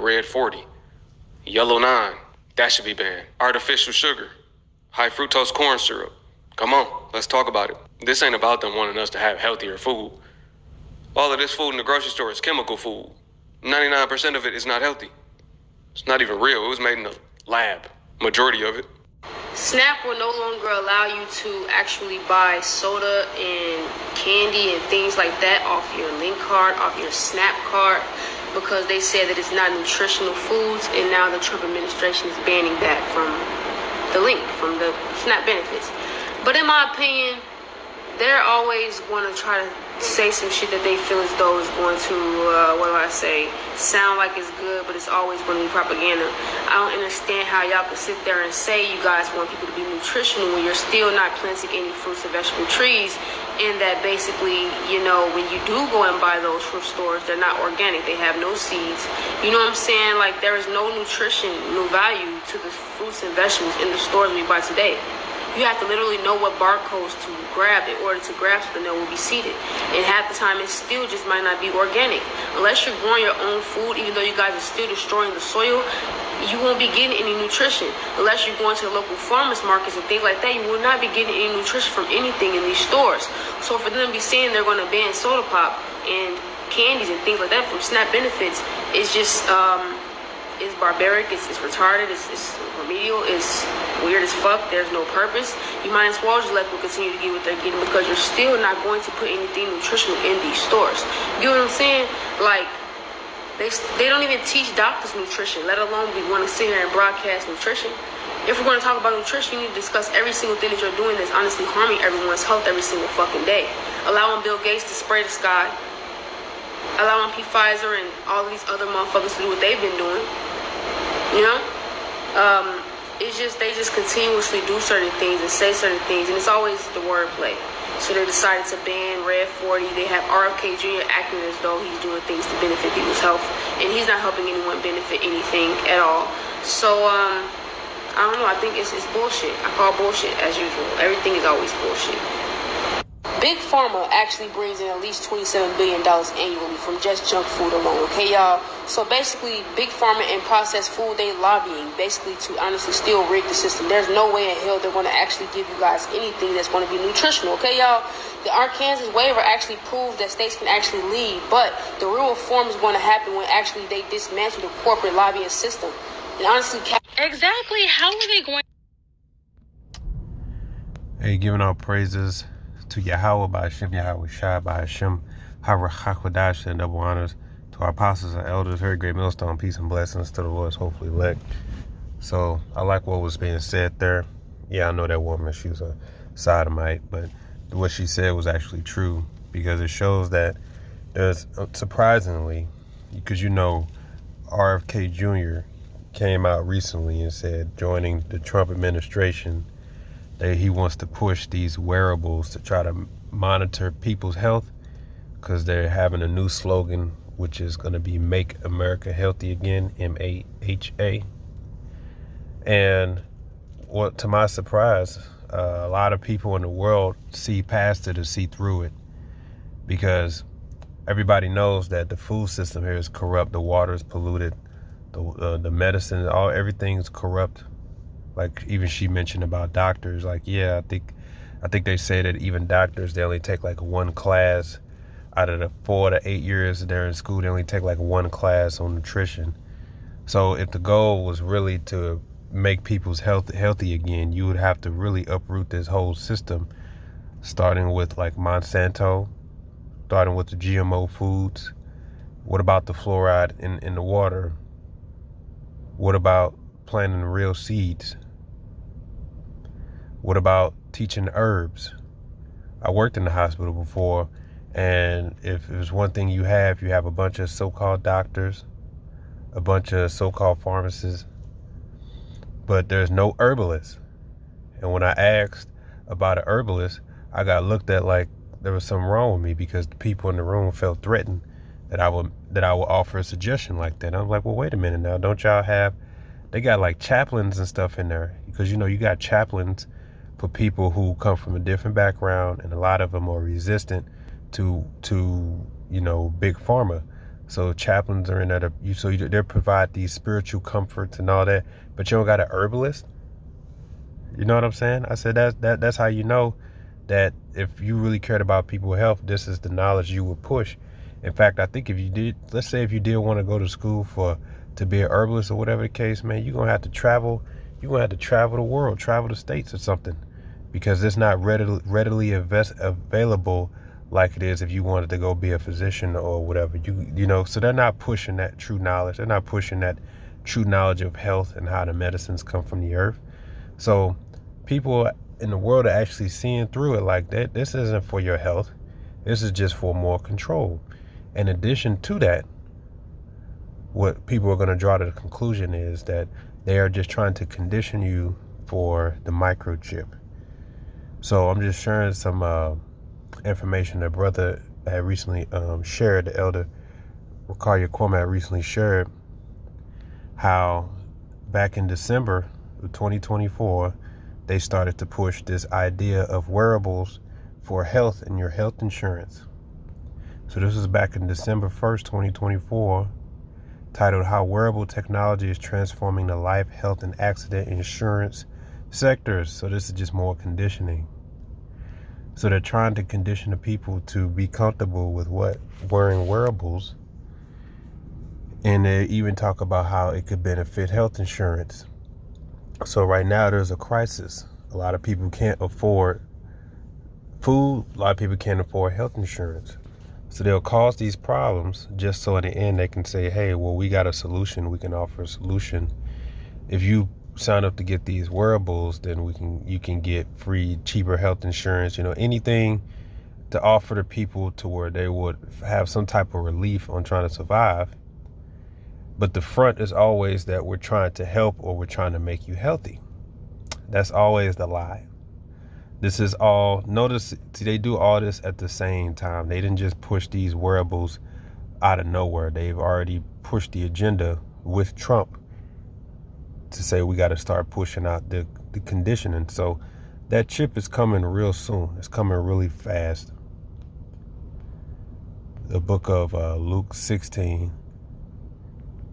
red 40, yellow 9, that should be banned. Artificial sugar, high fructose corn syrup. Come on, let's talk about it. This ain't about them wanting us to have healthier food. All of this food in the grocery store is chemical food. 99% of it is not healthy. It's not even real. It was made in a lab, majority of it. SNAP will no longer allow you to actually buy soda and candy and things like that off your link card, off your SNAP card, because they said that it's not nutritional foods, and now the Trump administration is banning that from the link, from the SNAP benefits. But in my opinion, they're always going to try to say some shit that they feel as though is going to, sound like it's good, but it's always going to be propaganda. I don't understand how y'all can sit there and say you guys want people to be nutritional when you're still not planting any fruits and vegetable trees, and that basically, when you do go and buy those from stores, they're not organic. They have no seeds. You know what I'm saying? Like, there is no nutrition, no value to the fruits and vegetables in the stores we buy today. You have to literally know what barcodes to grab in order to grab something that will be seeded. And half the time it still just might not be organic. Unless you're growing your own food, even though you guys are still destroying the soil, you won't be getting any nutrition. Unless you're going to the local farmers markets and things like that, you will not be getting any nutrition from anything in these stores. So for them to be saying they're going to ban soda pop and candies and things like that from SNAP benefits is just it's barbaric, it's retarded, it's remedial, it's weird as fuck. There's no purpose. You might as well just let them continue to get what they're getting, because you're still not going to put anything nutritional in these stores. You know what I'm saying? Like, they don't even teach doctors nutrition, let alone be want to sit here and broadcast nutrition. If we're going to talk about nutrition, you need to discuss every single thing that you're doing that's honestly harming everyone's health every single fucking day. Allowing Bill Gates to spray the sky, allowing Pfizer and all these other motherfuckers to do what they've been doing. It's just, they just continuously do certain things and say certain things, and it's always the wordplay. So they decided to ban Red 40. They have RFK Jr. acting as though he's doing things to benefit people's health, and he's not helping anyone benefit anything at all. So, I don't know. I think it's bullshit. I call bullshit as usual. Everything is always bullshit. Big Pharma actually brings in at least $27 billion annually from just junk food alone, okay, y'all? So basically, Big Pharma and processed food, they lobbying basically to honestly still rig the system. There's no way in hell they're going to actually give you guys anything that's going to be nutritional, okay, y'all? The Arkansas waiver actually proves that states can actually lead, but the real reform is going to happen when actually they dismantle the corporate lobbying system. And honestly, exactly how are they going? Hey, giving all praises to Yahweh by Hashem, Yahweh Shai by Hashem, Harachakwadash, and double honors to our apostles and elders, very great millstone, peace and blessings to the Lord's hopefully elect. So I like what was being said there. Yeah, I know that woman, she was a sodomite, but what she said was actually true, because it shows that there's, surprisingly, because RFK Jr. came out recently and said, joining the Trump administration, that he wants to push these wearables to try to monitor people's health, because they're having a new slogan, which is going to be Make America Healthy Again, MAHA. And to my surprise, a lot of people in the world see past it or see through it, because everybody knows that the food system here is corrupt, the water is polluted, the medicine, everything's corrupt. Like, even she mentioned about doctors, like, yeah, I think they say that even doctors, they only take like one class out of the 4 to 8 years they're in school. They only take like one class on nutrition. So if the goal was really to make people's health healthy again, you would have to really uproot this whole system, starting with like Monsanto, starting with the GMO foods. What about the fluoride in the water? What about planting real seeds? What about teaching herbs? I worked in the hospital before, and if there's one thing you have a bunch of so-called doctors, a bunch of so-called pharmacists, but there's no herbalists. And when I asked about a herbalist, I got looked at like there was something wrong with me, because the people in the room felt threatened that I would offer a suggestion like that. And I was like, well, wait a minute now, don't y'all have, they got like chaplains and stuff in there, because you got chaplains for people who come from a different background, and a lot of them are resistant to big pharma. So chaplains are in there. They provide these spiritual comforts and all that. But you don't got an herbalist. You know what I'm saying? I said that's how you know that if you really cared about people's health, this is the knowledge you would push. In fact, I think if you did, let's say if you did want to go to school to be an herbalist or whatever the case, man, you're gonna have to travel. You're gonna have to travel the world, travel the states or something, because it's not readily available like it is if you wanted to go be a physician or whatever. You know, so they're not pushing that true knowledge. They're not pushing that true knowledge of health and how the medicines come from the earth. So people in the world are actually seeing through it like that. This isn't for your health. This is just for more control. In addition to that, what people are going to draw to the conclusion is that they are just trying to condition you for the microchip. So I'm just sharing some information that brother had recently shared. The elder Rakaria Kwame had recently shared how back in December of 2024, they started to push this idea of wearables for health and your health insurance. So this was back in December 1st, 2024, titled How Wearable Technology is Transforming the Life, Health, and Accident Insurance Sectors. So this is just more conditioning. So they're trying to condition the people to be comfortable with wearing wearables. And they even talk about how it could benefit health insurance. So right now there's a crisis. A lot of people can't afford food. A lot of people can't afford health insurance. So they'll cause these problems just so in the end they can say, hey, well, we got a solution. We can offer a solution. If you sign up to get these wearables, then you can get free, cheaper health insurance, anything to offer to people to where they would have some type of relief on trying to survive. But the front is always that we're trying to help or we're trying to make you healthy. That's always the lie. This is all, notice, see, they do all this at the same time. They didn't just push these wearables out of nowhere. They've already pushed the agenda with Trump to say we got to start pushing out the conditioning. So that chip is coming real soon. It's coming really fast. The book of Luke 16,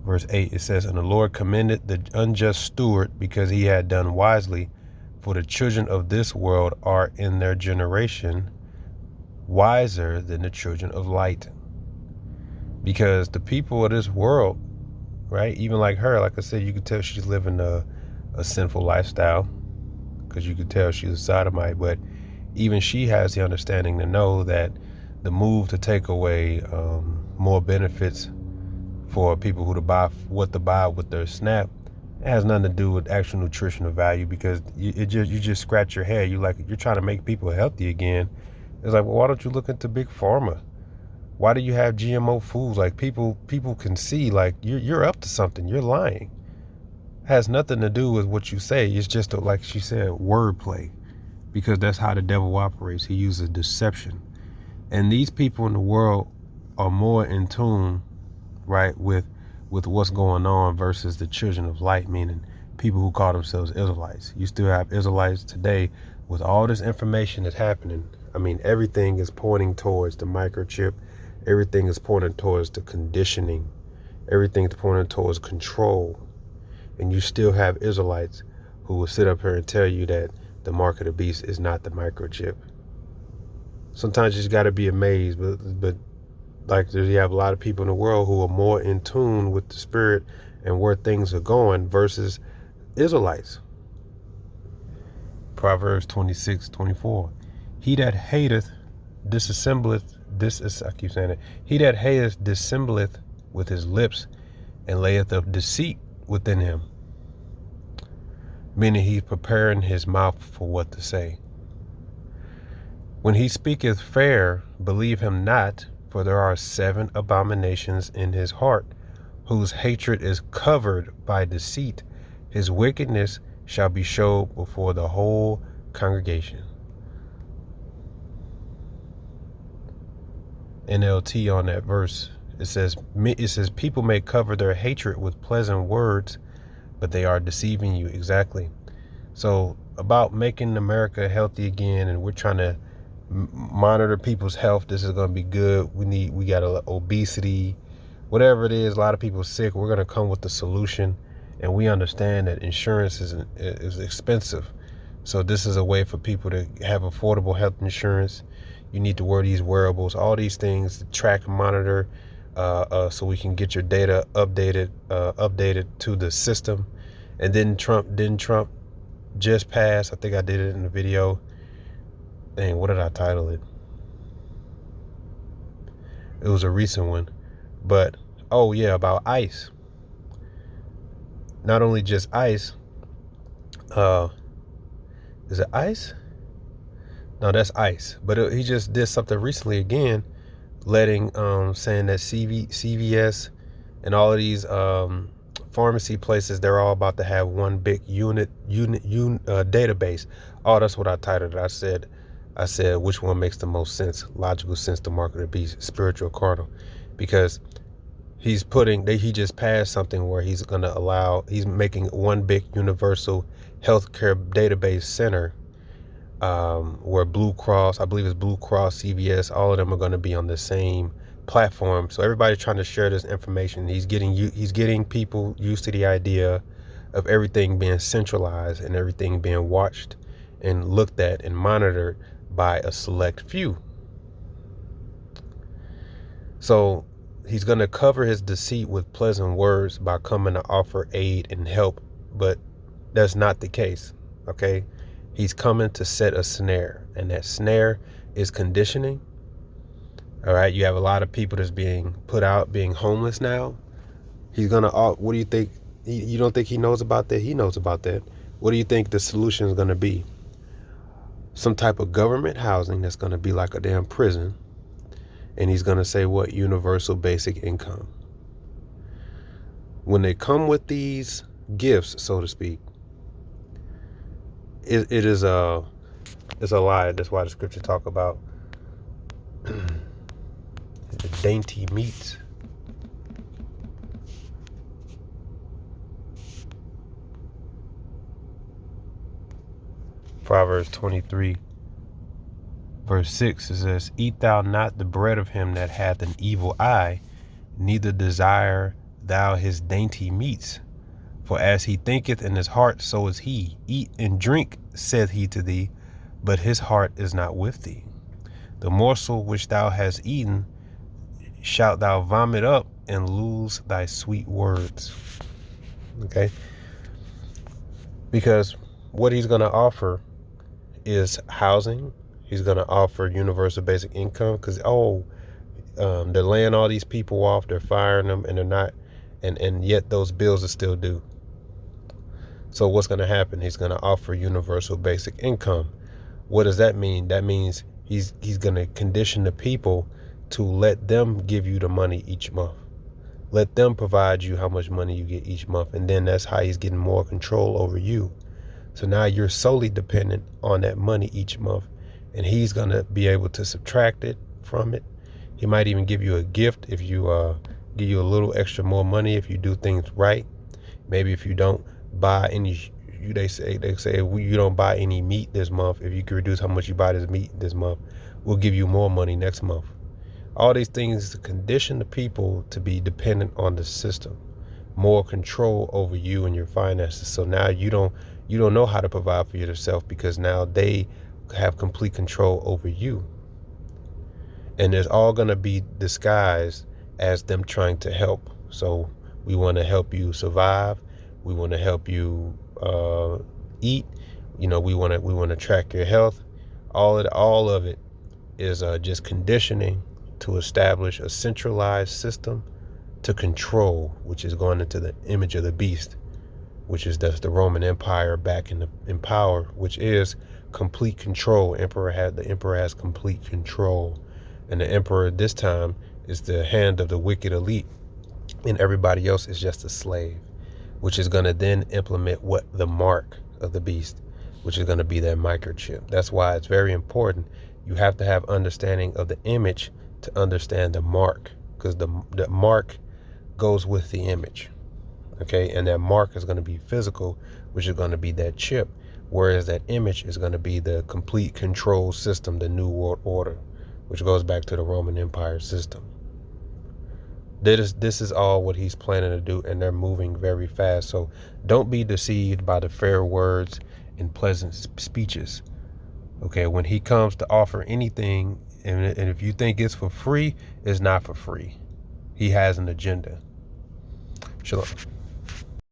verse 8, it says, and the Lord commended the unjust steward because he had done wisely, for the children of this world are in their generation wiser than the children of light. Because the people of this world, right, even like her, like I said, you could tell she's living a sinful lifestyle because you could tell she's a sodomite. But even she has the understanding to know that the move to take away more benefits for people who to buy with their SNAP, it has nothing to do with actual nutritional value, because you just scratch your head. You're trying to make people healthy again. It's like, well, why don't you look into Big Pharma? Why do you have GMO foods? Like people can see, like you're up to something. You're lying. It has nothing to do with what you say. It's just like she said, wordplay, because that's how the devil operates. He uses deception, and these people in the world are more in tune, right, with what's going on versus the children of light, meaning people who call themselves Israelites. You still have Israelites today with all this information that's happening. I mean, everything is pointing towards the microchip. Everything is pointing towards the conditioning. Everything's pointing towards control. And you still have Israelites who will sit up here and tell you that the mark of the beast is not the microchip. Sometimes you just got to be amazed, but like you have a lot of people in the world who are more in tune with the spirit and where things are going versus Israelites. Proverbs 26:24. He that hateth dissembleth, he that hateth dissembleth with his lips, and layeth up deceit within him. Meaning he's preparing his mouth for what to say. When he speaketh fair, believe him not, for there are 7 abominations in his heart, whose hatred is covered by deceit. His wickedness shall be showed before the whole congregation. NLT on that verse, it says people may cover their hatred with pleasant words, but they are deceiving you. Exactly. So about making America healthy again, and we're trying to monitor people's health. This is going to be good. We got obesity. whatever it is, a lot of people sick. We're going to come with the solution, and we understand that insurance is expensive. So this is a way for people to have affordable health insurance. You need to wear these wearables, all these things to track and monitor, so we can get your data updated to the system. And then Trump just passed. I think I did it in the video. Dang, what did I title it? It was a recent one. But, oh yeah, about ICE. Not only just ICE. Is it ICE? No, that's ICE. But he just did something recently again, saying that CVS and all of these pharmacy places, they're all about to have one big unit database. Oh, that's what I titled it. I said which one makes the most sense, logical sense to market or be spiritual or carnal, because he just passed something where he's making one big universal healthcare database center, where Blue Cross, I believe it's Blue Cross, CVS, all of them are going to be on the same platform. So everybody's trying to share this information. He's getting people used to the idea of everything being centralized and everything being watched and looked at and monitored by a select few. So he's going to cover his deceit with pleasant words by coming to offer aid and help, but that's not the case. Okay, he's coming to set a snare, and that snare is conditioning. All right, you have a lot of people that's being put out, being homeless now. He's gonna. What do you think? You don't think he knows about that? He knows about that. What do you think the solution is gonna be? Some type of government housing that's gonna be like a damn prison, and he's gonna say what? Universal basic income. When they come with these gifts, so to speak, it's a lie. That's why the scripture talk about the dainty meats. Proverbs 23 verse 6, it says, "Eat thou not the bread of him that hath an evil eye, neither desire thou his dainty meats. For as he thinketh in his heart, so is he. Eat and drink, saith he to thee, but his heart is not with thee. The morsel which thou hast eaten shalt thou vomit up, and lose thy sweet words." Okay? Because what he's going to offer is housing. He's going to offer universal basic income, because they're laying all these people off, they're firing them, and they're not, and yet those bills are still due. So what's going to happen? He's going to offer universal basic income. What does that mean? That means he's going to condition the people to let them give you the money each month. Let them provide you how much money you get each month, and then that's how he's getting more control over you. So now you're solely dependent on that money each month, and he's going to be able to subtract it from it. He might even give you a gift if you give you a little extra more money if you do things right. Maybe if you don't buy any, they say if you don't buy any meat this month, if you can reduce how much you buy this meat this month, we'll give you more money next month. All these things to condition the people to be dependent on the system, more control over you and your finances. So now you don't know how to provide for yourself, because now they have complete control over you. And it's all going to be disguised as them trying to help. So we want to help you survive. We want to help you eat. We want to track your health. All of it is just conditioning to establish a centralized system to control, which is going into the image of the beast, that's the Roman Empire back in power, which is complete control. The emperor has complete control, and the emperor this time is the hand of the wicked elite, and everybody else is just a slave, which is going to then implement the mark of the beast, which is going to be that microchip. That's why it's very important. You have to have understanding of the image to understand the mark, because the mark goes with the image. Okay, and that mark is going to be physical, which is going to be that chip, whereas that image is going to be the complete control system, the New World Order, which goes back to the Roman Empire system. This is all what he's planning to do, and they're moving very fast. So don't be deceived by the fair words and pleasant speeches. Okay, when he comes to offer anything, and if you think it's for free, it's not for free. He has an agenda. Shalom.